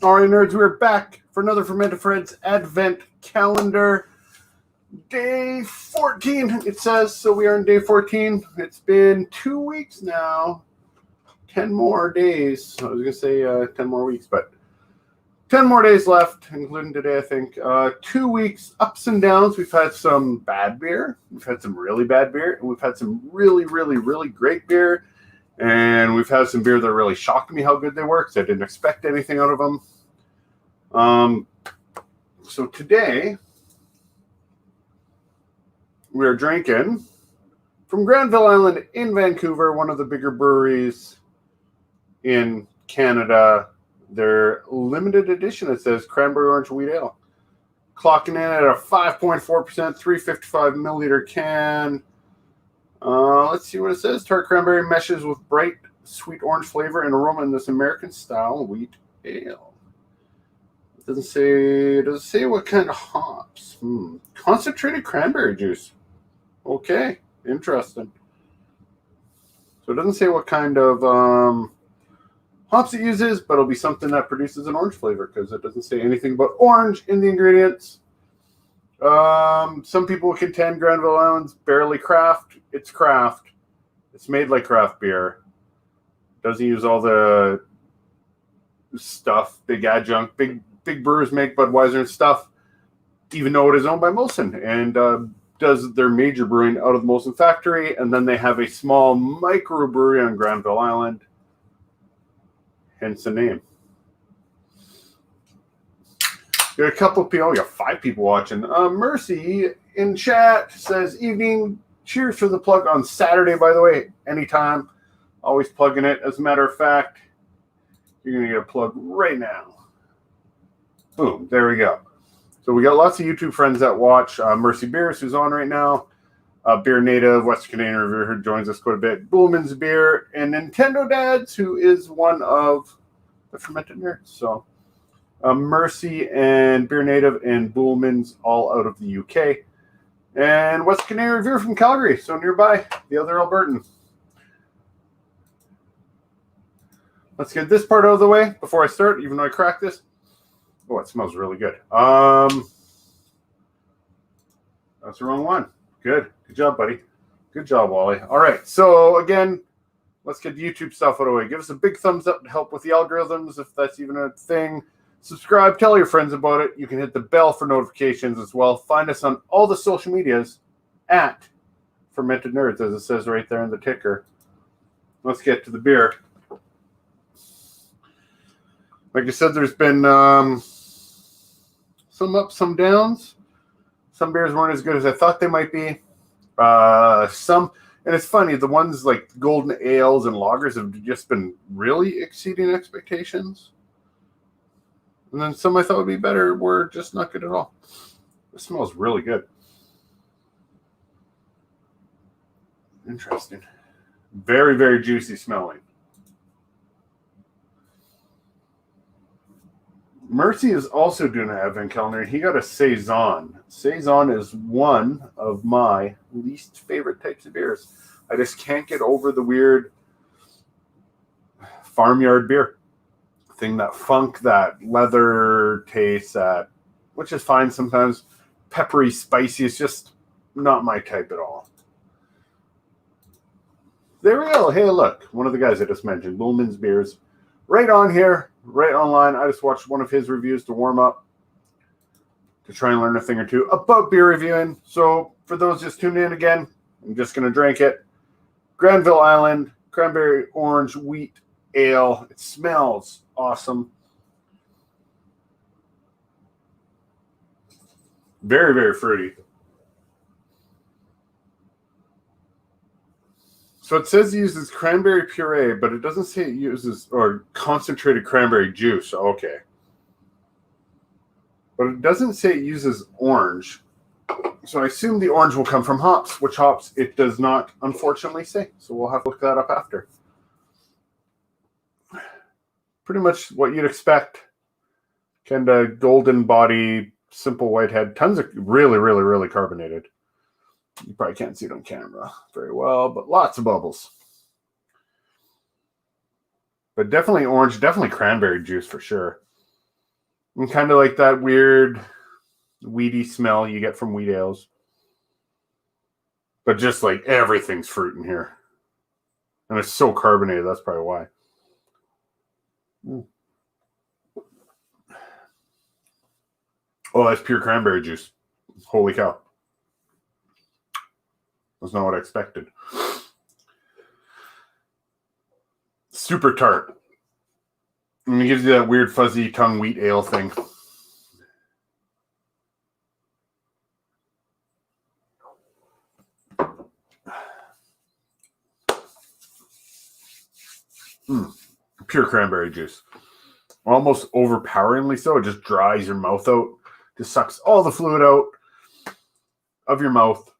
All right, nerds, we're back for another Fermented Friends Advent Calendar. Day 14, it says. So we are on day 14. It's been 2 weeks now. 10 more days. I was going to say 10 more weeks, but 10 more days left, including today, I think. 2 weeks, ups and downs. We've had some bad beer. We've had some really bad beer. And we've had some really, really, really great beer. And we've had some beer that really shocked me how good they were because I didn't expect anything out of them. So today, we're drinking from Granville Island in Vancouver, one of the bigger breweries in Canada. Their limited edition, it says Cranberry Orange Wheat Ale. Clocking in at a 5.4%, 355 milliliter can. Let's see what it says. Tart cranberry meshes with bright sweet orange flavor and aroma in this American-style wheat ale. It doesn't say what kind of hops. Concentrated cranberry juice. Okay, interesting. So it doesn't say what kind of hops it uses, but it'll be something that produces an orange flavor because it doesn't say anything about orange in the ingredients. Some people contend Granville Island's barely craft. It's craft. It's made like craft beer. Doesn't use all the stuff, big adjunct, big brewers make Budweiser and stuff, even though it is owned by Molson, and does their major brewing out of the Molson factory, and then they have a small microbrewery on Granville Island, hence the name. You got a couple of people, you got 5 people watching. Mercy in chat says, evening, cheers for the plug on Saturday, by the way, anytime. Always plugging it. As a matter of fact, you're going to get a plug right now. Boom, there we go. So we got lots of YouTube friends that watch. Mercy Beers, who's on right now. Beer Native, Western Canadian Reviewer, who joins us quite a bit. Bullman's Beer, and Nintendo Dads, who is one of the Fermented Nerds. So Mercy and Beer Native and Bullman's all out of the UK. And Western Canadian Reviewer from Calgary, so nearby, the other Albertan. Let's get this part out of the way before I start, even though I cracked this. Oh, it smells really good. That's the wrong one. Good job, buddy. Good job, Wally. All right, so again, let's get the YouTube stuff out of the way. Give us a big thumbs up to help with the algorithms, if that's even a thing. Subscribe, tell your friends about it. You can hit the bell for notifications as well. Find us on all the social medias at Fermented Nerds, as it says right there in the ticker. Let's get to the beer. Like I said, there's been some ups, some downs. Some beers weren't as good as I thought they might be. And it's funny, the ones like golden ales and lagers have just been really exceeding expectations. And then some I thought would be better were just not good at all. It smells really good. Interesting. Very, very juicy smelling. Mercy is also doing an advent calendar. He got a Saison. Saison is one of my least favorite types of beers. I just can't get over the weird farmyard beer thing, that funk, that leather taste, that, which is fine sometimes. Peppery, spicy. It's just not my type at all. There we go. Hey, look. One of the guys I just mentioned, Bullman's Beers. Right on here, right online. I just watched one of his reviews to warm up, to try and learn a thing or two about beer reviewing. So for those just tuning in again, I'm just going to drink it. Granville Island, Cranberry Orange Wheat Ale. It smells awesome. Very, very fruity. So it says it uses cranberry puree, but it doesn't say it uses, or concentrated cranberry juice. Okay. But it doesn't say it uses orange. So I assume the orange will come from hops. Which hops, it does not, unfortunately, say. So we'll have to look that up after. Pretty much what you'd expect. Kind of golden body, simple white head. Tons of really, really, really carbonated. You probably can't see it on camera very well, but lots of bubbles. But definitely orange, definitely cranberry juice for sure. And kind of like that weird weedy smell you get from wheat ales. But just like everything's fruit in here. And it's so carbonated, that's probably why. Oh, that's pure cranberry juice. Holy cow. That's not what I expected. Super tart. And it gives you that weird fuzzy tongue wheat ale thing. Pure cranberry juice. Almost overpoweringly so. It just dries your mouth out. Just sucks all the fluid out of your mouth.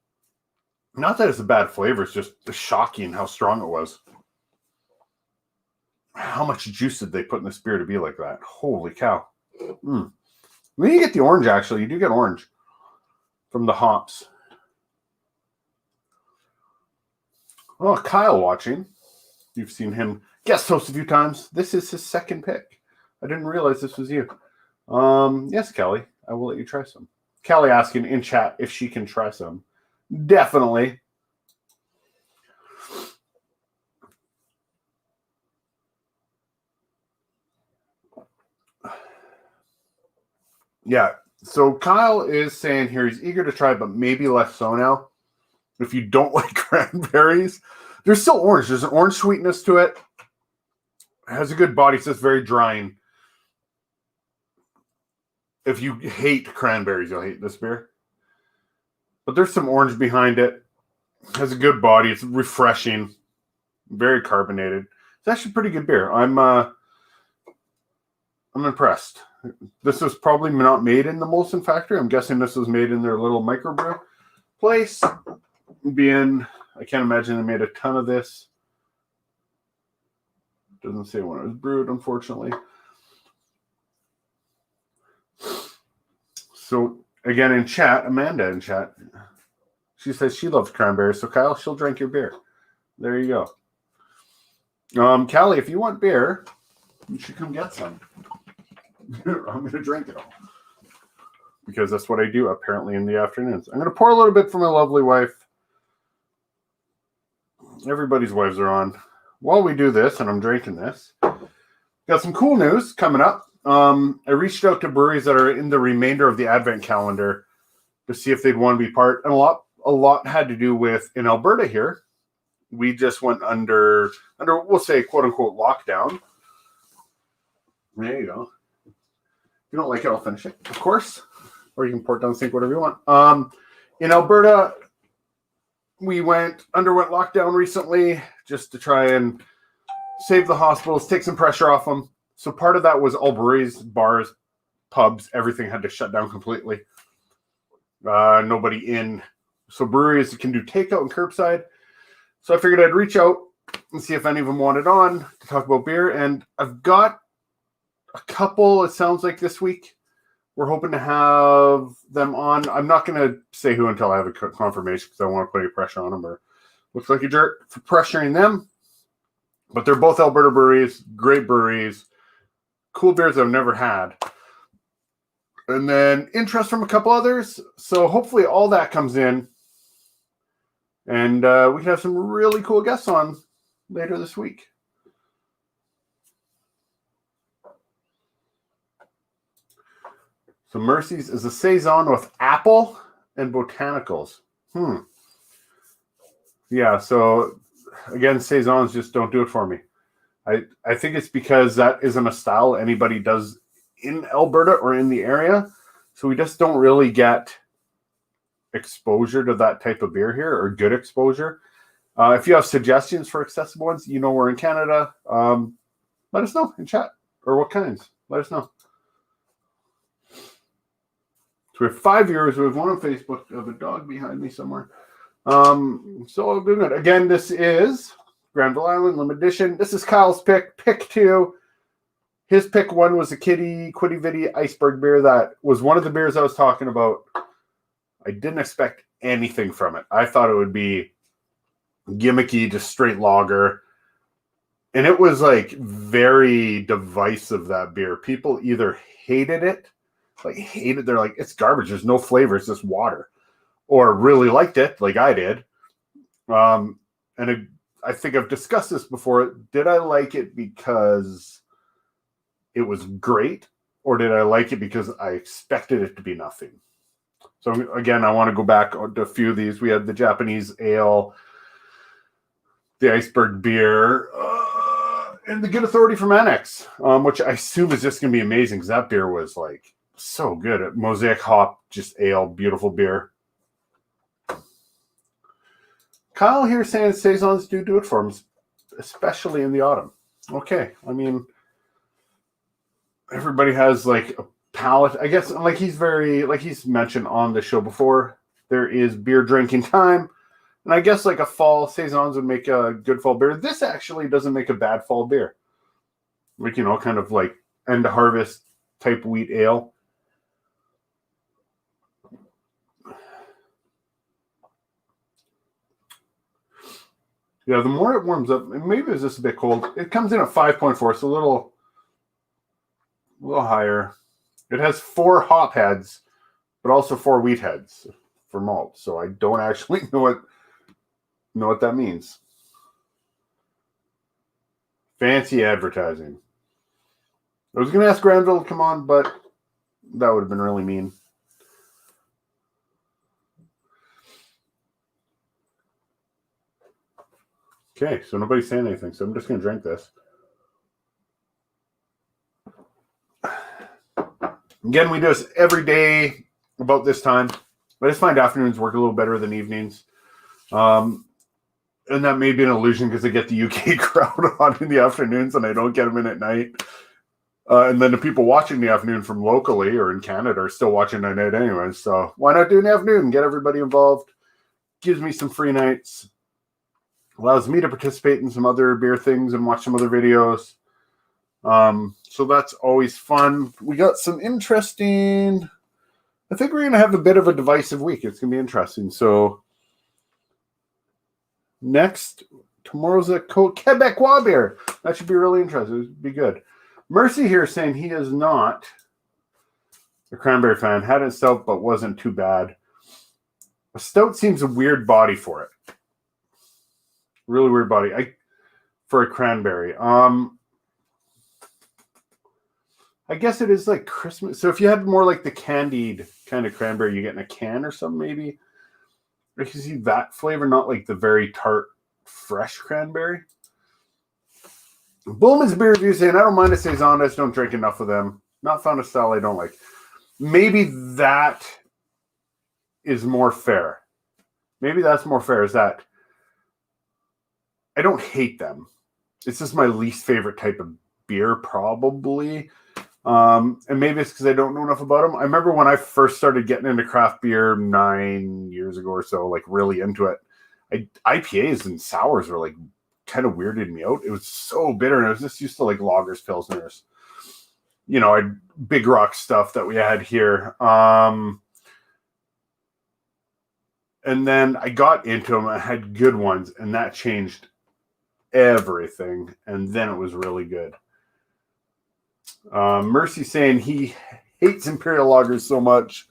Not that it's a bad flavor. It's just shocking how strong it was. How much juice did they put in this beer to be like that? Holy cow. When you get the orange, actually, you do get orange from the hops. Oh, Kyle watching. You've seen him guest host a few times. This is his second pick. I didn't realize this was you. Yes, Kelly. I will let you try some. Kelly asking in chat if she can try some. Definitely. Yeah. So Kyle is saying here he's eager to try, but maybe less so now. If you don't like cranberries, there's still orange. There's an orange sweetness to it. It has a good body. So it's very drying. If you hate cranberries, you'll hate this beer. But there's some orange behind it. It has a good body. It's refreshing. Very carbonated. It's actually a pretty good beer. I'm impressed. This was probably not made in the Molson factory. I'm guessing this was made in their little microbrew place. I can't imagine they made a ton of this. Doesn't say when it was brewed, unfortunately. So, again, in chat, Amanda in chat, she says she loves cranberries. So, Kyle, she'll drink your beer. There you go. Callie, if you want beer, you should come get some. I'm going to drink it all. Because that's what I do, apparently, in the afternoons. I'm going to pour a little bit for my lovely wife. Everybody's wives are on. While we do this, and I'm drinking this, got some cool news coming up. I reached out to breweries that are in the remainder of the Advent calendar to see if they'd want to be part. And a lot had to do with in Alberta here. We just went under we'll say quote unquote lockdown. There you go. If you don't like it, I'll finish it, of course. Or you can pour it down the sink, whatever you want. In Alberta, we underwent lockdown recently just to try and save the hospitals, take some pressure off them. So part of that was all breweries, bars, pubs, everything had to shut down completely. Nobody in. So breweries can do takeout and curbside. So I figured I'd reach out and see if any of them wanted on to talk about beer. And I've got a couple, it sounds like this week. We're hoping to have them on. I'm not going to say who until I have a confirmation because I don't want to put any pressure on them or looks like a jerk for pressuring them. But they're both Alberta breweries, great breweries, cool beers I've never had. And then interest from a couple others. So hopefully all that comes in. And we can have some really cool guests on later this week. So Mercy's is a Saison with apple and botanicals. Yeah, so again, Saisons just don't do it for me. I think it's because that isn't a style anybody does in Alberta or in the area. So we just don't really get exposure to that type of beer here, or good exposure. If you have suggestions for accessible ones, you know we're in Canada. Let us know in chat, or what kinds. Let us know. So we have 5 viewers. We have one on Facebook. I have a dog behind me somewhere. So I'll do it. Again, this is Granville Island Limited Edition. This is Kyle's pick. Pick 2. His pick 1 was a Quiddy Vitty Iceberg beer. That was one of the beers I was talking about. I didn't expect anything from it. I thought it would be gimmicky, just straight lager. And it was like very divisive, that beer. People either hated it, like hated, they're like, it's garbage, there's no flavor, it's just water. Or really liked it, like I did. I think I've discussed this before. Did I like it because it was great? Or did I like it because I expected it to be nothing? So again, I want to go back to a few of these. We had the Japanese ale, the iceberg beer, and the Good Authority from Annex, which I assume is just going to be amazing because that beer was like so good. Mosaic hop, just ale, beautiful beer. Kyle here saying saisons do it for him, especially in the autumn. Okay, I mean, everybody has like a palate, I guess. Like he's mentioned on the show before, there is beer drinking time, and I guess like a fall saisons would make a good fall beer. This actually doesn't make a bad fall beer, like, you know, kind of like end of harvest type wheat ale. Yeah, the more it warms up, and maybe it's just a bit cold. It comes in at 5.4, so a little higher. It has 4 hop heads, but also 4 wheat heads for malt. So I don't actually know what that means. Fancy advertising. I was going to ask Granville to come on, but that would have been really mean. Okay, so nobody's saying anything, so I'm just going to drink this. Again, we do this every day about this time. I just find afternoons work a little better than evenings. And that may be an illusion because I get the UK crowd on in the afternoons and I don't get them in at night. And then the people watching the afternoon from locally or in Canada are still watching at night anyway. So why not do an afternoon? Get everybody involved. Gives me some free nights. Allows me to participate in some other beer things and watch some other videos. So that's always fun. We got some interesting... I think we're going to have a bit of a divisive week. It's going to be interesting. So next, tomorrow's a Quebecois beer. That should be really interesting. It would be good. Mercy here saying he is not a cranberry fan. Had it stout, but wasn't too bad. A stout seems a weird body for it. Really weird body for a cranberry. I guess it is like Christmas. So if you had more like the candied kind of cranberry you get in a can or something, maybe I can see that flavor, not like the very tart, fresh cranberry. Bullman's beer review saying, I don't mind a saison, I just don't drink enough of them. Not found a style I don't like. Maybe that is more fair. Maybe that's more fair, is that I don't hate them. It's just my least favorite type of beer, probably. And maybe it's because I don't know enough about them. I remember when I first started getting into craft beer 9 years ago or so, like really into it, IPAs and sours were like kind of weirded me out. It was so bitter, and I was just used to like lagers, pilsners, you know, big rock stuff that we had here. And then I got into them. I had good ones, and that changed everything. And then it was really good. Mercy saying he hates Imperial lagers so much.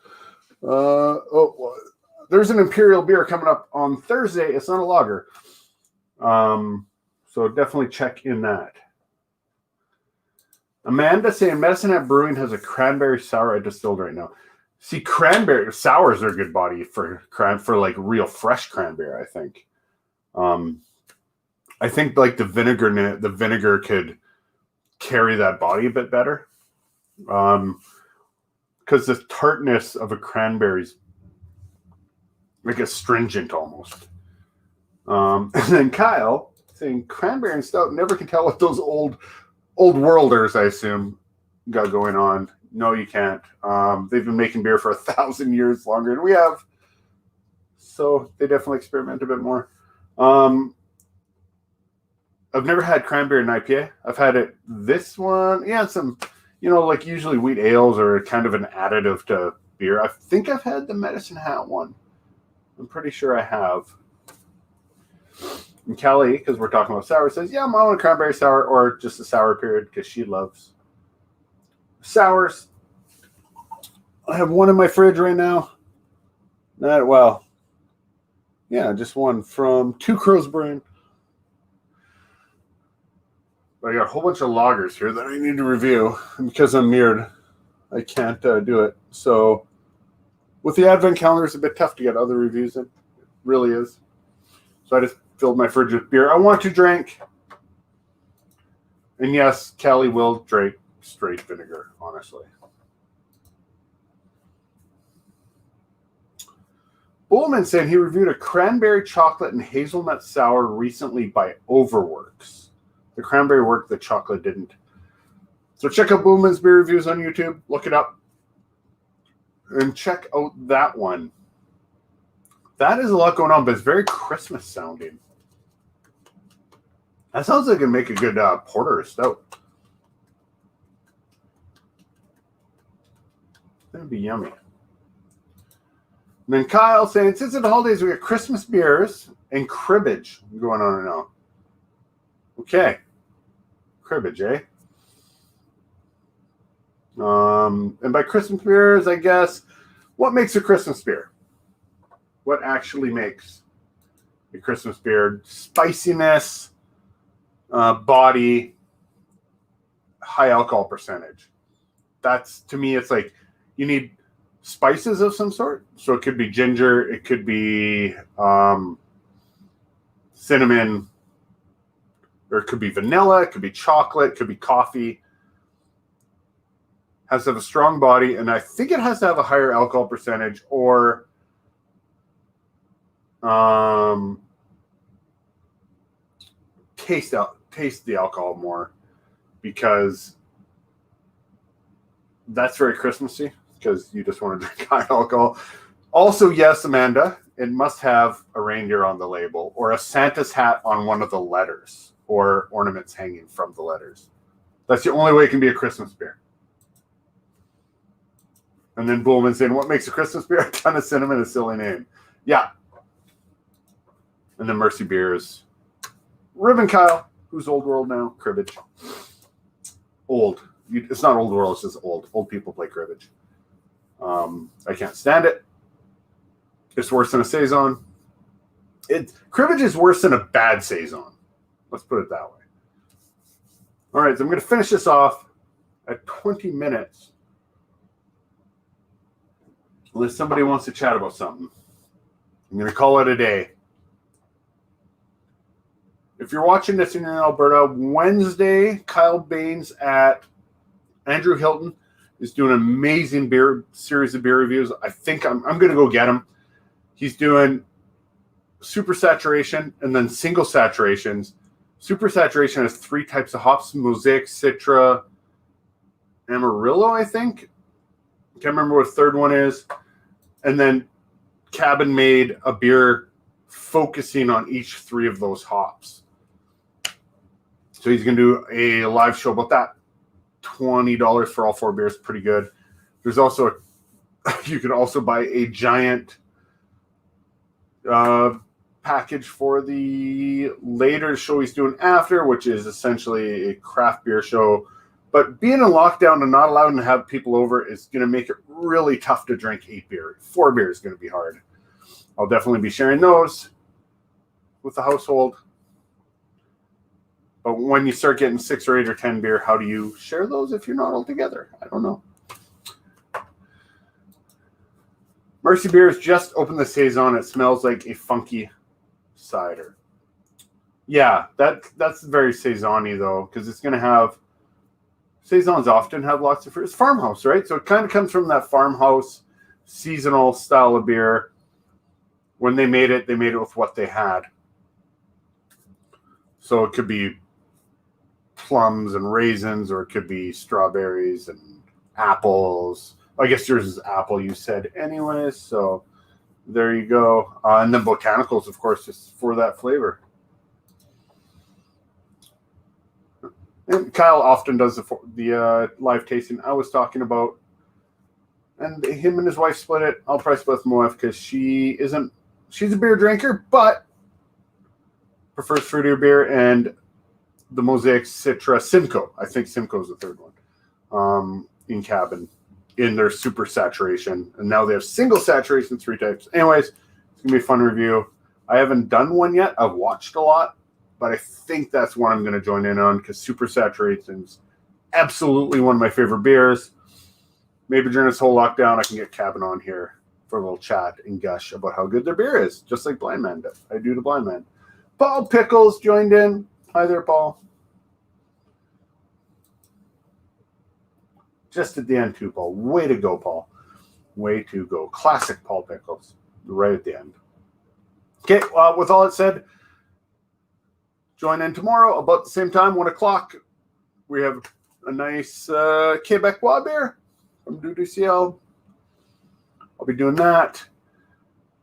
There's an Imperial beer coming up on Thursday. It's not a lager. So definitely check in that. Amanda saying Medicine Hat Brewing has a cranberry sour I distilled right now. See, cranberry sours are a good body for like real fresh cranberry, I think. I think like the vinegar could carry that body a bit better. Because the tartness of a cranberry is like astringent almost. And then Kyle saying cranberry and stout, never can tell what those old worlders, I assume, got going on. No, you can't. They've been making beer for 1,000 years longer than we have. So they definitely experiment a bit more. I've never had cranberry in IPA. I've had it this one. Yeah, some, you know, like usually wheat ales are kind of an additive to beer. I think I've had the Medicine Hat one. I'm pretty sure I have. And Kelly, because we're talking about sour, says, yeah, I want a cranberry sour or just a sour period because she loves sours. I have one in my fridge right now. Just one from Two Crows Brewing. But I got a whole bunch of lagers here that I need to review. And because I'm mirrored, I can't do it. So with the advent calendar, it's a bit tough to get other reviews in. It really is. So I just filled my fridge with beer I want to drink. And yes, Callie will drink straight vinegar, honestly. Bullman saying he reviewed a cranberry chocolate and hazelnut sour recently by Overworks. The cranberry worked, the chocolate didn't. So check out Bullman's beer reviews on YouTube. Look it up. And check out that one. That is a lot going on, but it's very Christmas sounding. That sounds like it'd make a good porter or stout. That'd be yummy. And then Kyle saying, since it's the holidays, we got Christmas beers and cribbage going on right now. Okay. Cribbage, eh? And by Christmas beers, I guess, what makes a Christmas beer? What actually makes a Christmas beer? Spiciness, body, high alcohol percentage. That's, to me, it's like you need spices of some sort. So it could be ginger, it could be cinnamon, or it could be vanilla, it could be chocolate, it could be coffee. Has to have a strong body, and I think it has to have a higher alcohol percentage or taste the alcohol more, because that's very Christmassy, because you just want to drink high alcohol. Also, yes, Amanda, it must have a reindeer on the label or a Santa's hat on one of the letters or ornaments hanging from the letters. That's the only way it can be a Christmas beer. And then Bullman saying, what makes a Christmas beer? A ton of cinnamon, a silly name. Yeah. And then Mercy Beers. Ribbon Kyle, who's Old World now? Cribbage. Old. It's not Old World, it's just old. Old people play cribbage. I can't stand it. It's worse than a Saison. Cribbage is worse than a bad Saison. Let's put it that way. All right, so I'm going to finish this off at 20 minutes. Unless somebody wants to chat about something. I'm going to call it a day. If you're watching this in Alberta, Wednesday, Kyle Baines at Andrew Hilton is doing an amazing series of beer reviews. I think I'm going to go get him. He's doing super saturation and then single saturations. Super saturation has 3 types of hops: Mosaic, Citra, Amarillo, I think. Can't remember what the third one is. And then Cabin made a beer focusing on each 3 of those hops. So he's going to do a live show about that. $20 for all 4 beers, pretty good. There's also you can also buy a giant package for the later show he's doing after, which is essentially a craft beer show. But being in lockdown and not allowing to have people over is going to make it really tough to drink 8 beer. 4 beer is going to be hard. I'll definitely be sharing those with the household. But when you start getting 6 or 8 or 10 beer, how do you share those if you're not all together? I don't know. Mercy Beers just opened the Saison. It smells like a funky cider. Yeah, that's very Saison-y, though, because it's going to have... Saisons often have lots of fruit. It's farmhouse, right? So it kind of comes from that farmhouse seasonal style of beer. When they made it with what they had. So it could be plums and raisins, or it could be strawberries and apples. I guess yours is apple, you said anyways. So there you go. And then botanicals, of course, just for that flavor. And Kyle often does the live tasting I was talking about. And him and his wife split it. I'll probably split with my wife because she's a beer drinker, but prefers fruitier beer, and the Mosaic Citra Simcoe. I think Simcoe is the third one in cabin in their super saturation. And now they have single saturation, 3 types. Anyways, it's going to be a fun review. I haven't done one yet. I've watched a lot, but I think that's one I'm going to join in on because super saturation is absolutely one of my favorite beers. Maybe during this whole lockdown, I can get Cabin on here for a little chat and gush about how good their beer is, just like Blind Man does. I do the Blind Man. Paul Pickles joined in. Hi there, Paul. Just at the end, too, Paul. Way to go, Paul. Way to go. Classic Paul Pickles. Right at the end. Okay, with all that said, join in tomorrow about the same time, 1 o'clock. We have a nice Quebecois beer from DuCL. I'll be doing that.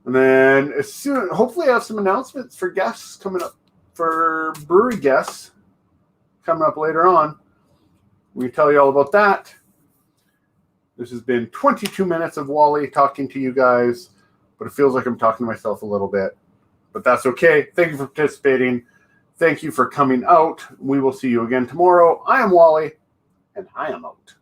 And then as soon, hopefully I have some announcements for guests coming up, for brewery guests coming up later on. We can tell you all about that. This has been 22 minutes of Wally talking to you guys, but it feels like I'm talking to myself a little bit. But that's okay. Thank you for participating. Thank you for coming out. We will see you again tomorrow. I am Wally, and I am out.